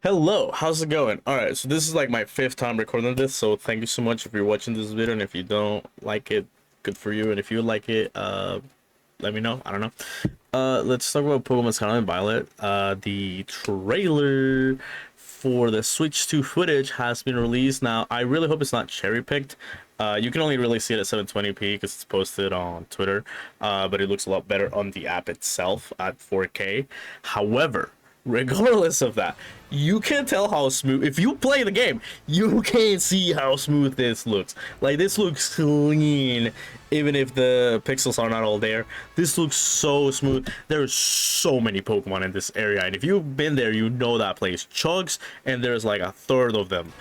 Hello, how's it going? All right, so this is like my fifth time recording this, so thank you so much if you're watching this video, and if you don't like it, good for you, and if you like it, let me know. I don't know. Let's talk about Pokemon Scarlet and Violet. The trailer for the Switch 2 footage has been released. Now, I really hope it's not cherry-picked. You can only really see it at 720p because it's posted on Twitter, but it looks a lot better on the app itself at 4K. However, regardless of that, you can tell how smooth. If you play the game, you can see how smooth this looks. Like, this looks clean, even if the pixels are not all there. This looks so smooth. There's so many Pokemon in this area, and if you've been there, you know that place chugs, and there's like a third of them.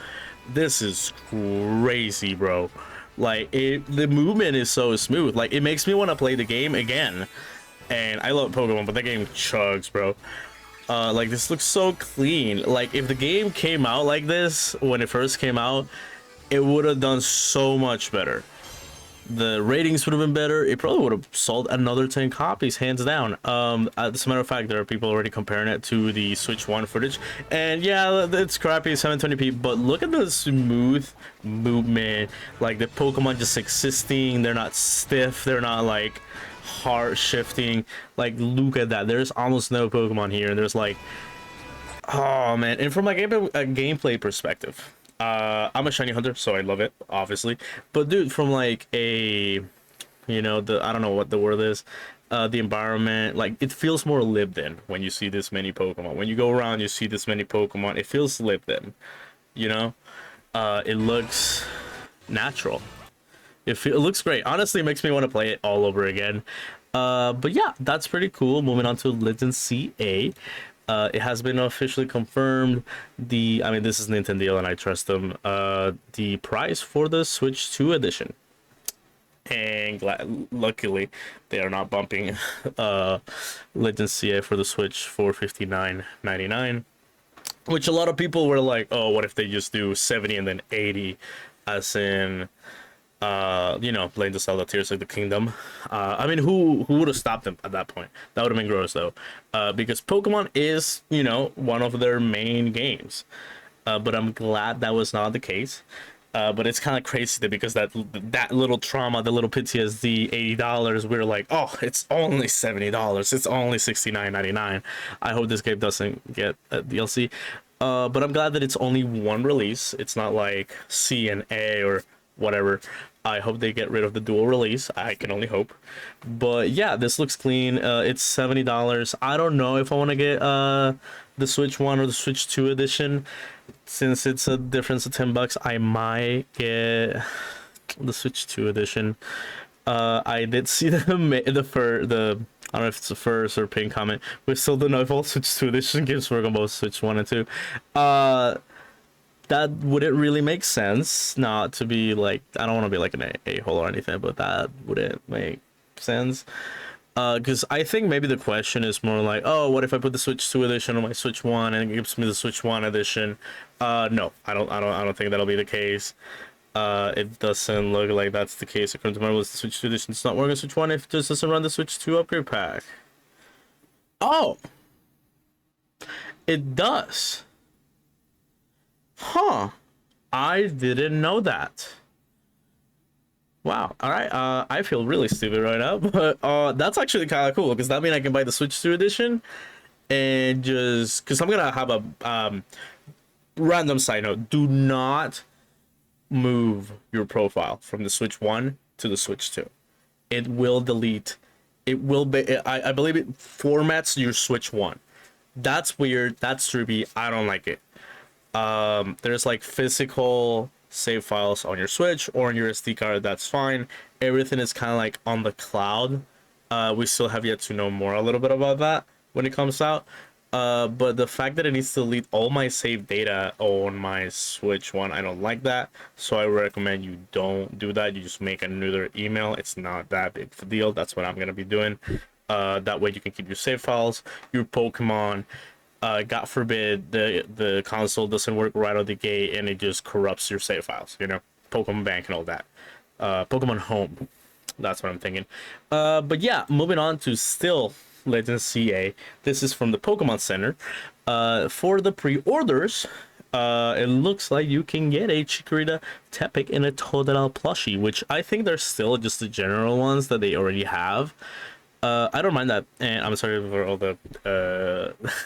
This is crazy, bro. Like, the movement is so smooth. Like, it makes me want to play the game again. And I love Pokemon, but the game chugs, bro. Like, this looks so clean. Like, if the game came out like this when it first came out, it would have done so much better. The ratings would have been better. It probably would have sold another 10 copies, hands down. As a matter of fact, there are people already comparing it to the Switch 1 footage, and yeah, it's crappy 720p, but look at the smooth movement. Like, the Pokemon just existing, they're not stiff, they're not like hard shifting. Like, look at that. There's almost no Pokemon here, and there's like, oh man. And from like a gameplay perspective, I'm a shiny hunter, so I love it, obviously. But dude, from like a, I don't know what the word is, the environment, like, it feels more lived in when you see this many Pokemon. When you go around, you see this many Pokemon, it feels lived in, you know. It looks natural. It looks great. Honestly, it makes me want to play it all over again. But yeah, that's pretty cool. Moving on to Legend CA. It has been officially confirmed. I mean, this is Nintendo and I trust them. The price for the Switch 2 edition. And luckily, they are not bumping Legend CA for the Switch for $59.99. Which a lot of people were like, oh, what if they just do 70 and then 80, as in Legend of Zelda Tears of the Kingdom. I mean, who would have stopped them at that point? That would have been gross, though, because Pokemon is, one of their main games. But I'm glad that was not the case. But it's kind of crazy because that little trauma, the little PTSD, $80, we were like, oh, it's only $70. It's only $69.99. I hope this game doesn't get a DLC. But I'm glad that it's only one release. It's not like C and A or whatever. I hope they get rid of the dual release. I can only hope. But yeah, this looks clean. It's $70. I don't know if I want to get the Switch 1 or the Switch 2 edition. Since it's a difference of $10, I might get the Switch 2 edition. I did see the I don't know if it's the first or pin comment. We still don't know if all Switch 2 edition games work on both Switch 1 and 2. That wouldn't really make sense. Not to be like, I don't want to be like an a-hole or anything, but that wouldn't make sense. Because I think maybe the question is more like, oh, what if I put the Switch 2 edition on my Switch 1 and it gives me the Switch 1 edition? No, I don't think that'll be the case. It doesn't look like that's the case. According to my list, the Switch 2 edition is not working on Switch 1 if it just doesn't run the Switch 2 upgrade pack. Oh, it does. Huh. I didn't know that. Wow. All right. I feel really stupid right now, but that's actually kind of cool because that means I can buy the Switch 2 edition and just because I'm gonna have a random side note. Do not move your profile from the Switch 1 to the Switch 2. It will delete. It will be. I believe it formats your Switch 1. That's weird. That's trippy. I don't like it. There's like physical save files on your Switch or on your SD card. That's fine. Everything is kind of like on the cloud. We still have yet to know more a little bit about that when it comes out. But the fact that it needs to delete all my saved data on my Switch 1, I don't like that. So I recommend you don't do that. You just make another email. It's not that big of a deal. That's what I'm gonna be doing. That way you can keep your save files, your Pokemon. God forbid the console doesn't work right out of the gate and it just corrupts your save files, Pokemon Bank and all that. Pokemon Home, that's what I'm thinking. But yeah, moving on to still Legends CA. This is from the Pokemon Center. For the pre-orders, it looks like you can get a Chikorita, Tepig, and a Totodile plushie, which I think they're still just the general ones that they already have. I don't mind that, and I'm sorry for all the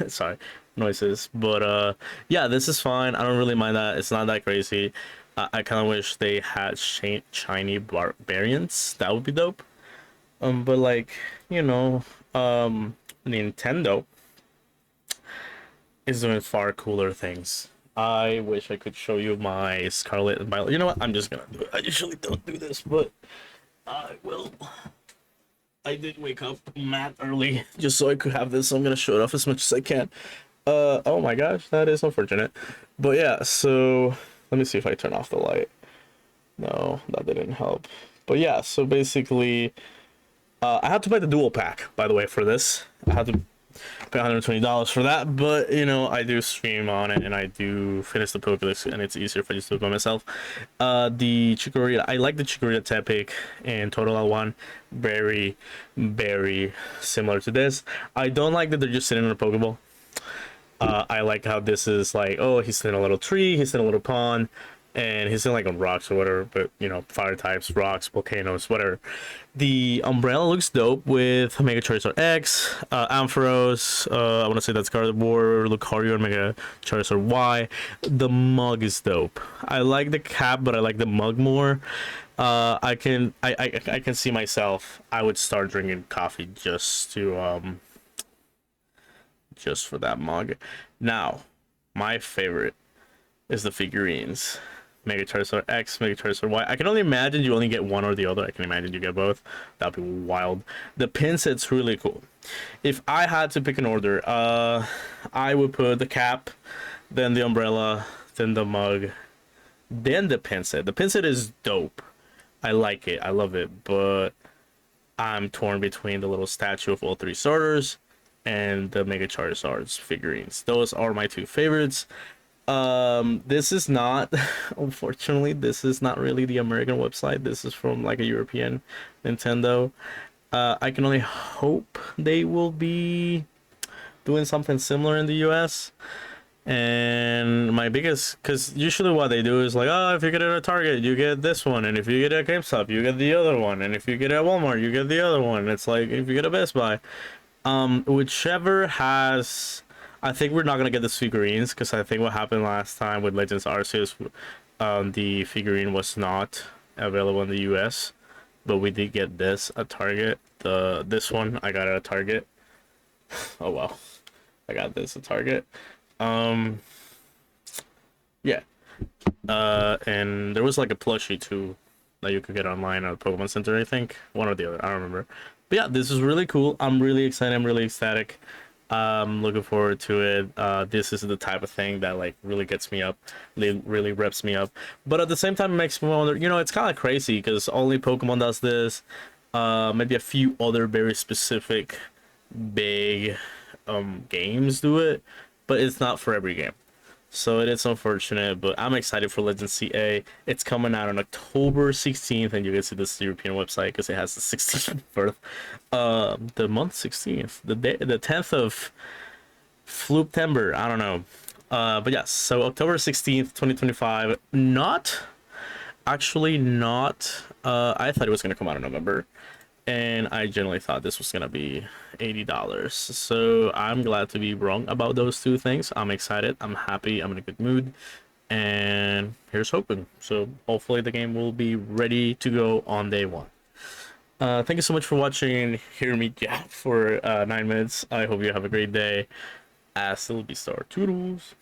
sorry noises, but yeah, this is fine. I don't really mind that. It's not that crazy. I kind of wish they had shiny variants. That would be dope. But like, you know, Nintendo is doing far cooler things. I wish I could show you my Scarlet and Violet. You know what? I'm just gonna do it. I usually don't do this, but I will. I did wake up mad early just so I could have this, so I'm gonna show it off as much as I can. Oh my gosh, that is unfortunate. But yeah, so let me see if I turn off the light. No, that didn't help. But yeah, so basically, I had to buy the dual pack, by the way, for this. I had to pay $120 for that, but you know, I do stream on it and I do finish the Pokédex, and it's easier if I just do it by myself. The Chikorita, I like the Chikorita Tepig and Totodile one, very similar to this. I don't like that they're just sitting in a Pokeball. I like how this is like, oh, he's in a little tree, he's in a little pond, and he's in like on rocks or whatever, but you know, fire types, rocks, volcanoes, whatever. The umbrella looks dope with Mega Charizard X, Ampharos, I want to say that's Gardevoir, Lucario, and Mega Charizard Y. The mug is dope. I like the cap, but I like the mug more. I can see myself, I would start drinking coffee just to just for that mug. Now, my favorite is the figurines. Mega Charizard X, Mega Charizard Y. I can only imagine you only get one or the other. I can imagine you get both. That'd be wild. The pin set's really cool. If I had to pick an order, I would put the cap, then the umbrella, then the mug, then the pin set. The pin set is dope. I like it. I love it. But I'm torn between the little statue of all three starters and the Mega Charizard's figurines. Those are my two favorites. This is not, unfortunately, this is not really the American website. This is from like a European Nintendo. I can only hope they will be doing something similar in the US. And my biggest, because usually what they do is like, oh, if you get it at Target, you get this one, and if you get it at GameStop, you get the other one, and if you get it at Walmart, you get the other one. It's like if you get a Best Buy, whichever has. I think we're not gonna get the figurines because I think what happened last time with Legends Arceus, the figurine was not available in the US, but we did get this at Target. This one I got it at Target. Oh wow, I got this at Target. Yeah. And there was like a plushie too that you could get online at Pokemon Center. I think one or the other. I don't remember. But yeah, this is really cool. I'm really excited. I'm really ecstatic. Looking forward to it. This is the type of thing that like really gets me up, really reps me up, but at the same time it makes me wonder, you know, it's kind of crazy because only Pokemon does this. Maybe a few other very specific big games do it, but it's not for every game. So it is unfortunate, but I'm excited for Legends CA. It's coming out on October 16th, and you can see this European website because it has the 16th birth. The month 16th, the 10th of Flooptember. I don't know. But yes, so October 16th, 2025. Not actually not. I thought it was gonna come out in November, and I generally thought this was gonna be $80. So I'm glad to be wrong about those two things. I'm excited, I'm happy, I'm in a good mood, and here's hoping. So hopefully the game will be ready to go on day one. Thank you so much for watching and hearing me for 9 minutes. I hope you have a great day. Hasta la vista, toodles.